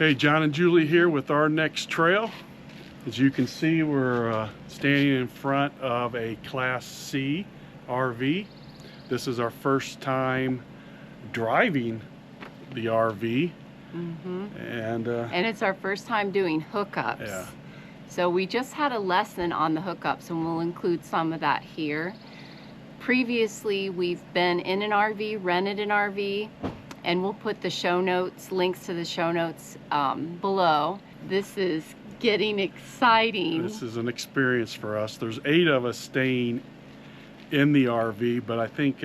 Hey, John and Julie here with our next trail. As you can see, we're standing in front of a Class C RV. This is our first time driving the RV. And it's our first time doing hookups. Yeah. So we just had a lesson on the hookups, and we'll include some of that here. Previously, we've been in an RV, rented an RV, and we'll put the show notes, links to the show notes below. This is getting exciting. This is an experience for us. There's 8 of us staying in the RV, but I think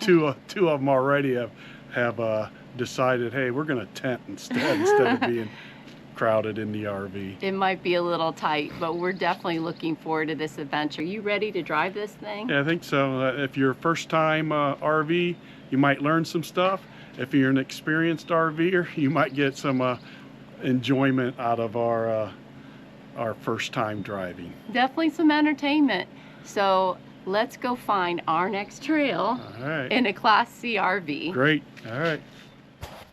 two of them already have decided, hey, we're gonna tent instead of being crowded in the RV. It might be a little tight, but we're definitely looking forward to this adventure. You ready to drive this thing? Yeah, I think so. If you're a first-time RV, you might learn some stuff. If you're an experienced RVer, you might get some enjoyment out of our first time driving. Definitely some entertainment. So let's go find our next trail in a Class C RV. Great. All right.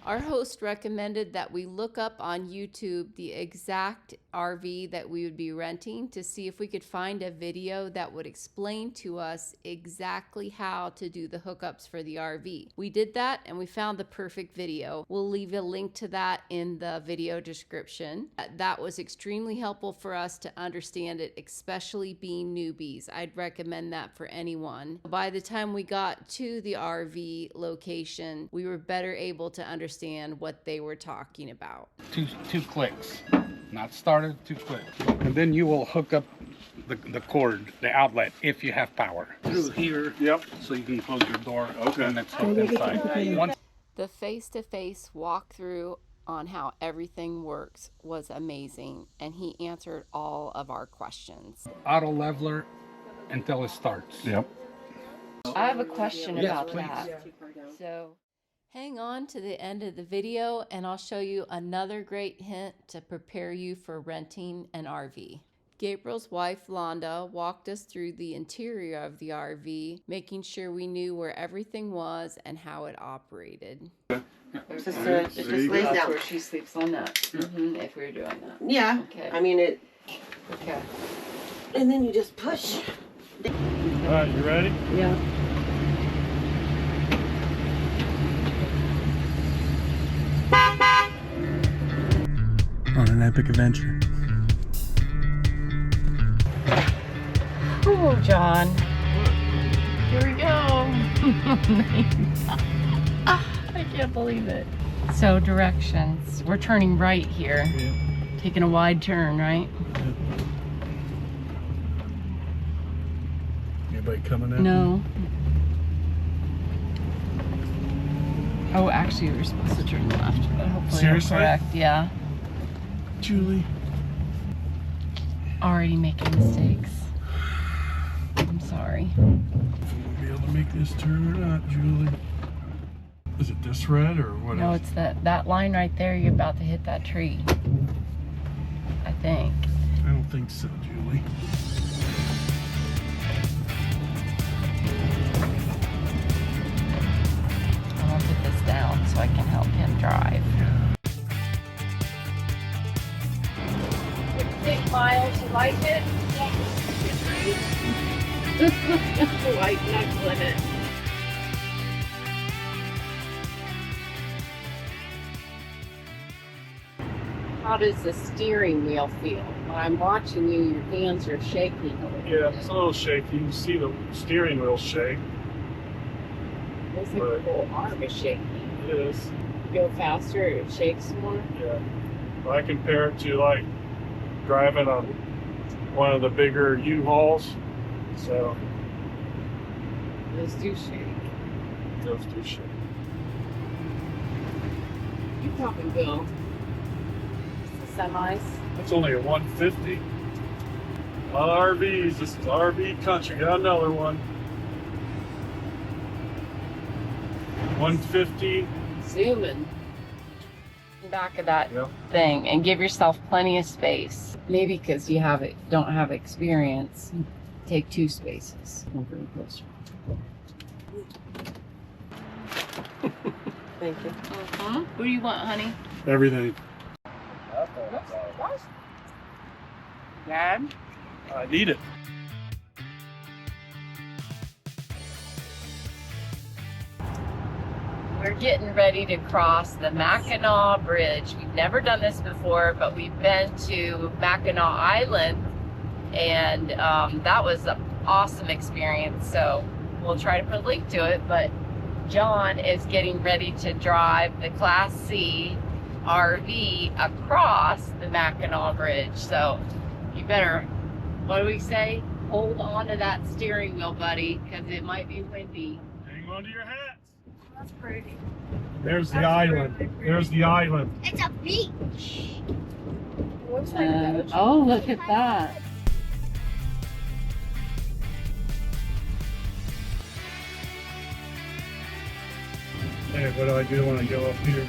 Our host recommended that we look up on YouTube the exact RV that we would be renting to see if we could find a video that would explain to us exactly how to do the hookups for the RV. We did that and we found the perfect video. We'll leave a link to that in the video description. That was extremely helpful for us to understand it, especially being newbies. I'd recommend that for anyone. By the time we got to the RV location, we were better able to understand what they were talking about. Two clicks. Not started, 2 clicks. And then you will hook up the cord, the outlet, if you have power. Through here. Yep. So you can close your door. Okay. And it's hooked inside. The face-to-face walkthrough on how everything works was amazing, and he answered all of our questions. Auto leveler until it starts. Yep. I have a question about please. that. So hang on to the end of the video and I'll show you another great hint to prepare you for renting an RV. Gabriel's wife, Londa, walked us through the interior of the RV, making sure we knew where everything was and how it operated. It just lays down. Where she sleeps on that, if we were doing that. Yeah. Okay. I mean it. Okay. And then you just push. All right, you ready? Yeah. On an epic adventure. Oh, John. Here we go. I can't believe it. So directions. We're turning right here. Yep. Taking a wide turn, right? Yep. Anybody coming in? No. Oh, actually, we were supposed to turn left, but hopefully Seriously? I'm correct. Yeah. Julie. Already making mistakes. I'm sorry. If we'll be able to make this turn or not, Julie. Is it this red or what? No, is it's that line right there. You're about to hit that tree. I think. I don't think so, Julie. I'm gonna put this down so I can help him drive. Yeah. 6 miles, you like it? The white knuckle in it. How does the steering wheel feel? When I'm watching you, your hands are shaking a little Yeah, bit. it's a little shaky. You can see the steering wheel shake. Looks like the whole arm is shaking. It is. Go faster, it shakes more. Yeah. Well, I compare it to like driving on one of the bigger U-Hauls. So Those do shake. those do shake. You probably will. The semis. That's only a 150. A lot of RVs. This is RV country. Got another one. 150. Zooming. Back of that Yep. thing and give yourself plenty of space. Maybe because you don't have experience. Take 2 spaces. Thank you. What do you want, honey? everything. Dad? I need it. We're getting ready to cross the Mackinac Bridge. We've never done this before, but we've been to Mackinac Island, and that was an awesome experience. So we'll try to put a link to it, but John is getting ready to drive the Class C RV across the Mackinac Bridge. So you better, what do we say? Hold on to that steering wheel, buddy, because it might be windy. Hang on to your hats. That's pretty. There's the island. There's the island. It's a beach. It looks like a beach. Oh, look at that. Hey, what do I do when I go up here?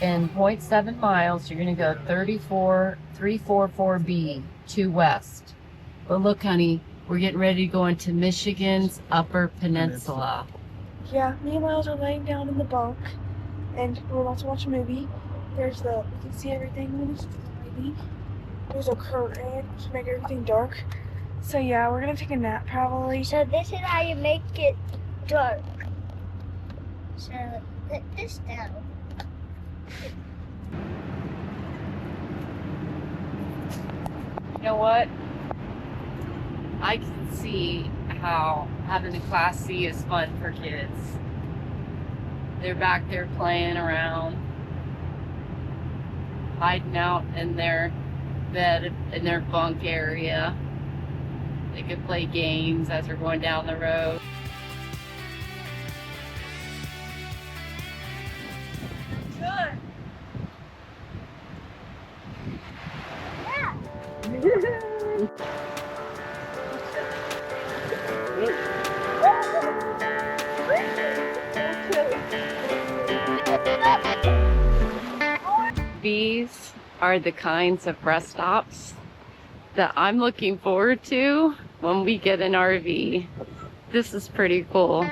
In 0.7 miles, you're going to go 344B to west. But look, honey, we're getting ready to go into Michigan's Upper Peninsula. Yeah, me and Miles are laying down in the bunk, and we're about to watch a movie. There's you can see everything in this movie. There's a curtain to make everything dark. So yeah, we're gonna take a nap probably. So this is how you make it dark. So put this down. You know what? I can see how having a Class C is fun for kids. They're back there playing around, hiding out in their bed, in their bunk area. They could play games as they're going down the road. Good. These are the kinds of rest stops that I'm looking forward to when we get an RV. This is pretty cool.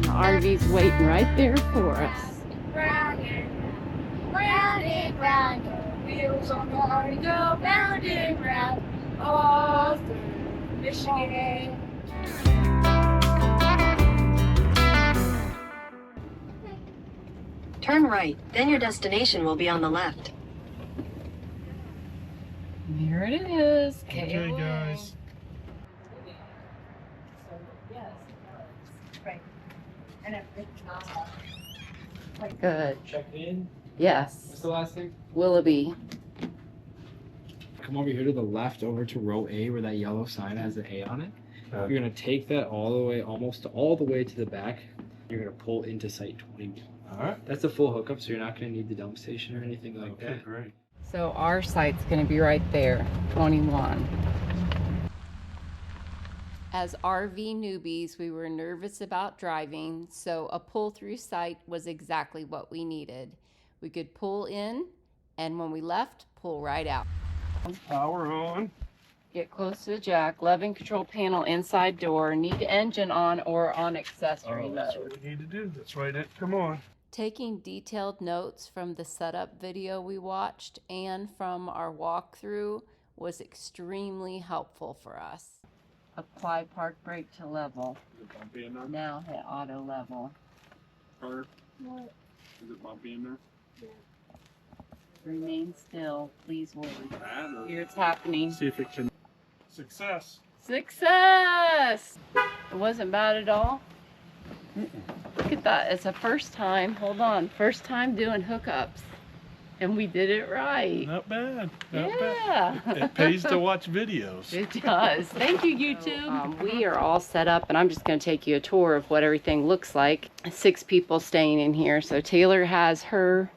The RV's waiting right there for us. Round and round, wheels on the RV go round and round, all through Michigan. Turn right, then your destination will be on the left. Here it is. Okay, guys. Good. Checked in. Yes. What's the last thing? Willoughby. Come over here to the left over to row A where that yellow sign has the A on it. You're gonna take that all the way, almost all the way to the back. You're gonna pull into site 21. All right. That's a full hookup, so you're not gonna need the dump station or anything like Okay, that. great. So our site's going to be right there, 21. As RV newbies, we were nervous about driving, so a pull-through site was exactly what we needed. We could pull in, and when we left, pull right out. Power on. Get close to the jack, leveling control panel, inside door, need engine on or on accessory That's mode. what we need to do. That's right. Come on. Taking detailed notes from the setup video we watched and from our walkthrough was extremely helpful for us. Apply park brake to level. Is it bumpy in there? Now hit auto level. Or is it bumpy in there? Remain still, please wait. Bad or- Here it's happening. See if it can. Success. Success! It wasn't bad at all. Look at that, it's a first time, hold on, first time doing hookups. And we did it right. Not bad. Not Yeah. bad. It pays to watch videos. It does. Thank you, YouTube. We are all set up, and I'm just going to take you a tour of what everything looks like. 6 people staying in here. So Taylor has her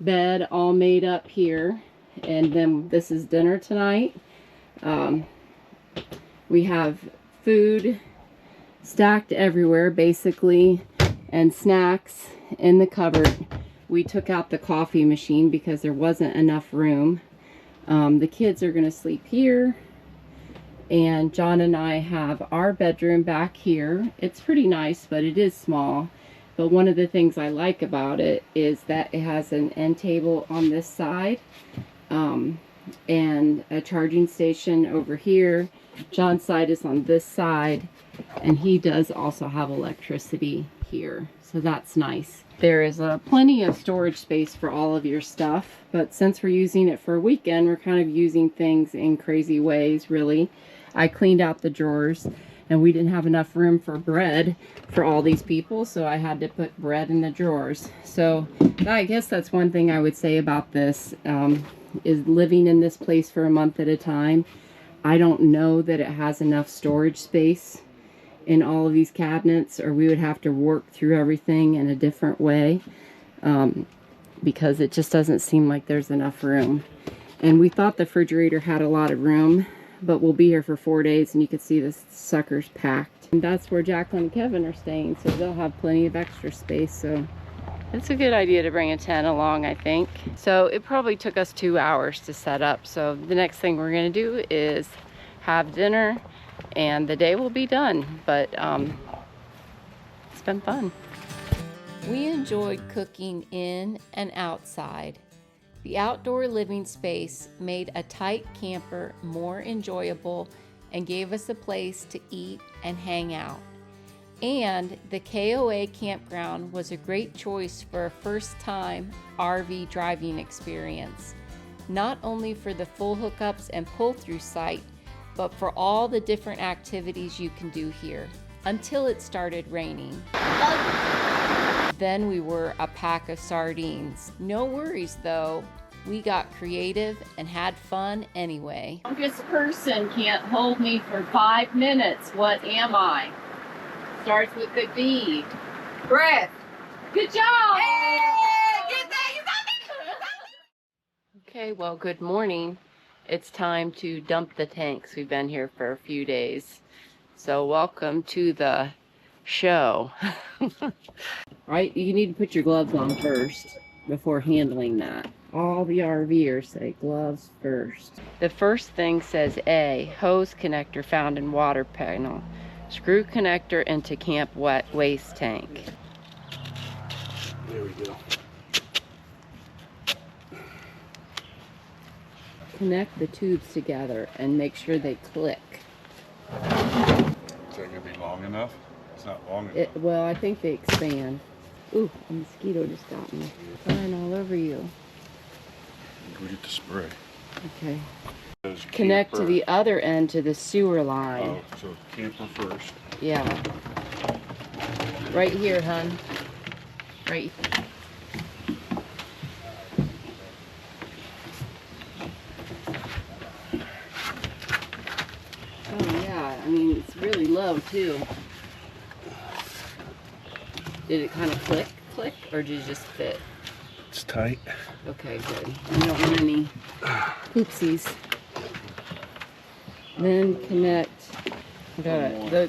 bed all made up here, and then this is dinner tonight. We have food stacked everywhere, basically, and snacks in the cupboard. We took out the coffee machine because there wasn't enough room. The kids are going to sleep here. And John and I have our bedroom back here. It's pretty nice, but it is small. But one of the things I like about it is that it has an end table on this side, and a charging station over here. John's side is on this side, and he does also have electricity here, so that's nice. There is plenty of storage space for all of your stuff, but since we're using it for a weekend, we're kind of using things in crazy ways, really. I cleaned out the drawers, and we didn't have enough room for bread for all these people, so I had to put bread in the drawers. So I guess that's one thing I would say about this, is living in this place for a month at a time. I don't know that it has enough storage space in all of these cabinets, or we would have to work through everything in a different way, because it just doesn't seem like there's enough room. And we thought the refrigerator had a lot of room, but we'll be here for 4 days, and you can see this sucker's packed. And that's where Jacqueline and Kevin are staying, so they'll have plenty of extra space. So it's a good idea to bring a tent along, I think. So it probably took us 2 hours to set up. So the next thing we're gonna do is have dinner, and the day will be done. But it's been fun. We enjoyed cooking in and outside. The outdoor living space made a tight camper more enjoyable and gave us a place to eat and hang out. And the KOA campground was a great choice for a first-time RV driving experience, not only for the full hookups and pull-through site, but for all the different activities you can do here, until it started raining. Then we were a pack of sardines. No worries though, we got creative and had fun anyway. Longest person can't hold me for 5 minutes. What am I? Starts with the B. Breath. Good job. Hey, get that, you got me. Okay, well, good morning. It's time to dump the tanks. We've been here for a few days. So welcome to the show. Right, you need to put your gloves on first before handling that. All the RVers say gloves first. The first thing says A, hose connector found in water panel. Screw connector into camp wet waste tank. There we go. Connect the tubes together and make sure they click. Is that gonna be long enough? It's not long enough. Well, I think they expand. Ooh, a mosquito just got me. Flying all over you. Go get the spray. Okay. Connect to the other end to the sewer line. Oh, so camper first. Yeah. Right here, hon. Right. Oh yeah, I mean, it's really low too. Did it kind of click, or did it just fit? It's tight. Okay, good. You don't want any poopsies. Then connect.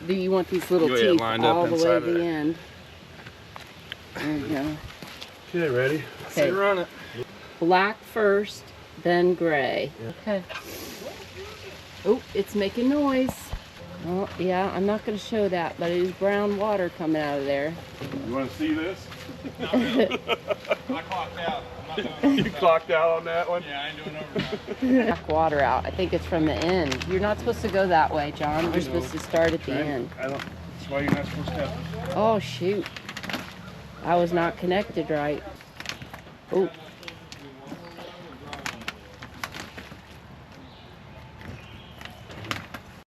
You want these little teeth all the way to the end. There you go. Okay, ready? Okay. Run it. Black first, then gray. Yeah. Okay. Oh, it's making noise. Oh, yeah, I'm not going to show that, but it is brown water coming out of there. You want to see this? I clocked out. You clocked out on that one? Yeah, I ain't doing overtime. Back water out. I think it's from the end. You're not supposed to go that way, John. You're supposed to start at the end. That's why you're not supposed to have. Oh, shoot. I was not connected right. Oh.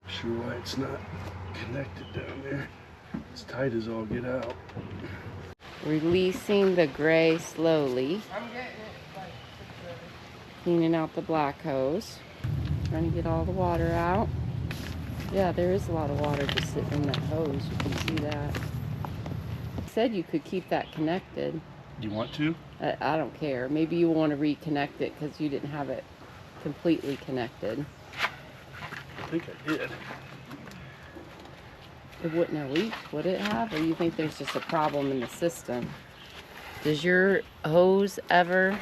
Sure why it's not connected down there. It's tight as all get out. Releasing the gray slowly. Cleaning out the black hose. Trying to get all the water out. Yeah, there is a lot of water just sitting in that hose. You can see that. I said you could keep that connected. You want to? I don't care. Maybe you want to reconnect it because you didn't have it completely connected. I think I did. It wouldn't have leaked, would it have? Or you think there's just a problem in the system? Does your hose ever,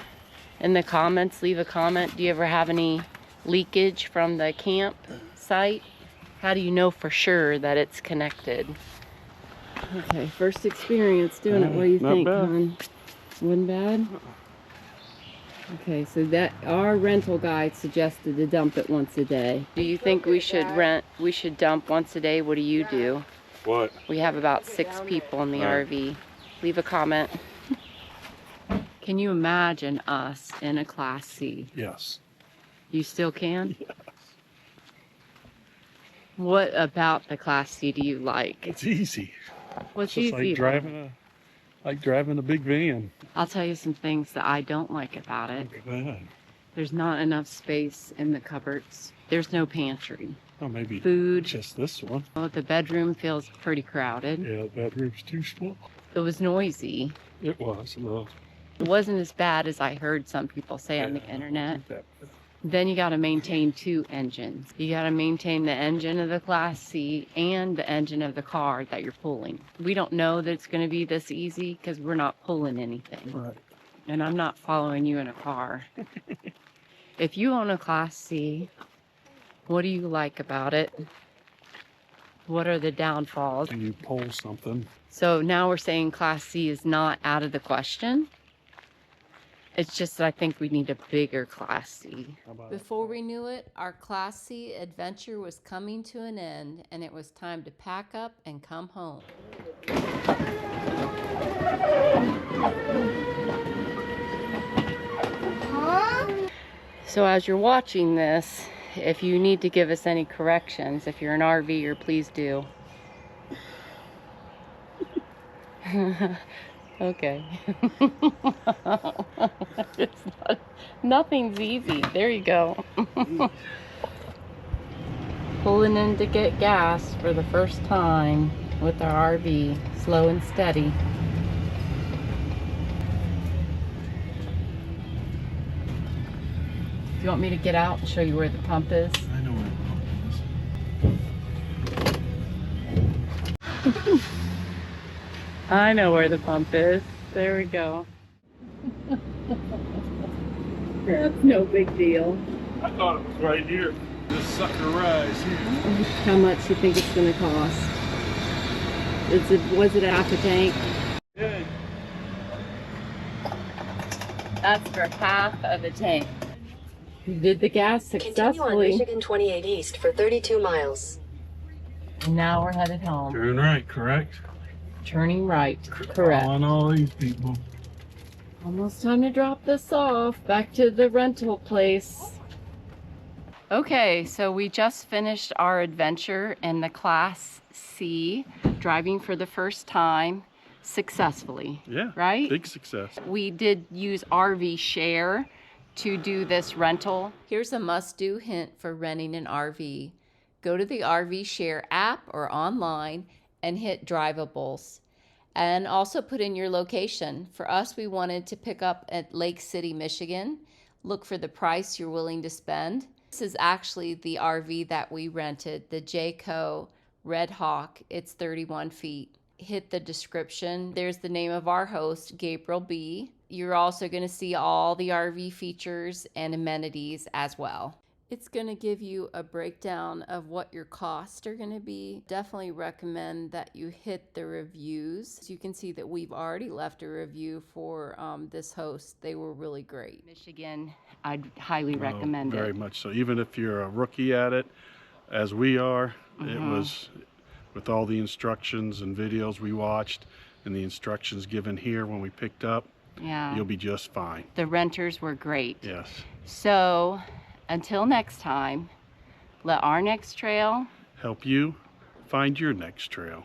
in the comments, leave a comment, do you ever have any leakage from the camp site? How do you know for sure that it's connected? Okay, first experience doing it. What do you Not think, bad. hon? Wasn't bad? Okay, so that our rental guide suggested to dump it once a day. Do you think we should dump once a day? What do you do? What? We have about 6 people in the RV. Leave a comment. Can you imagine us in a Class C? Yes. You still can? Yes. What about the Class C do you like? It's easy. What's It's just easy? like driving a big van. I'll tell you some things that I don't like about it. Go ahead. There's not enough space in the cupboards. There's no pantry. Oh, maybe Food. just this one. Oh, the bedroom feels pretty crowded. Yeah, the bedroom's too small. It was noisy. It was a little. It wasn't as bad as I heard some people say on the internet. Then you got to maintain 2 engines. You got to maintain the engine of the Class C and the engine of the car that you're pulling. We don't know that it's going to be this easy because we're not pulling anything. Right. And I'm not following you in a car. If you own a Class C, what do you like about it? What are the downfalls? And you pull something. So now we're saying Class C is not out of the question. It's just that I think we need a bigger Class C. Before we knew it, our Class C adventure was coming to an end, and it was time to pack up and come home. So as you're watching this, if you need to give us any corrections, if you're an RVer, please do. Okay. Nothing's easy. There you go. Pulling in to get gas for the first time with our RV, slow and steady. Do you want me to get out and show you where the pump is? I know where the pump is. I know where the pump is. There we go. That's no big deal. I thought it was right here. This sucker rise here. How much do you think it's going to cost? Was it half a tank? Yeah. That's for half of a tank. You did the gas Continue on successfully. Michigan 28 East for 32 miles. And now we're headed home. Turn right, correct? Turning right, correct. On all these people. Almost time to drop this off. Back to the rental place. Okay, so we just finished our adventure in the Class C, driving for the first time successfully. Yeah. Right? Big success. We did use RV Share to do this rental. Here's a must-do hint for renting an RV. Go to the RV Share app or online and hit Drivables. And also put in your location. For us, we wanted to pick up at Lake City, Michigan. Look for the price you're willing to spend. This is actually the RV that we rented, the Jayco Red Hawk. It's 31 feet. Hit the description. There's the name of our host, Gabriel B. You're also going to see all the RV features and amenities as well. It's going to give you a breakdown of what your costs are going to be. Definitely recommend that you hit the reviews. So you can see that we've already left a review for this host. They were really great. Michigan, I'd highly recommend Very it. much so. Even if you're a rookie at it, as we are, it was with all the instructions and videos we watched and the instructions given here when we picked up, Yeah. you'll be just fine. The renters were great. Yes. So until next time, let our next trail Help you find your next trail.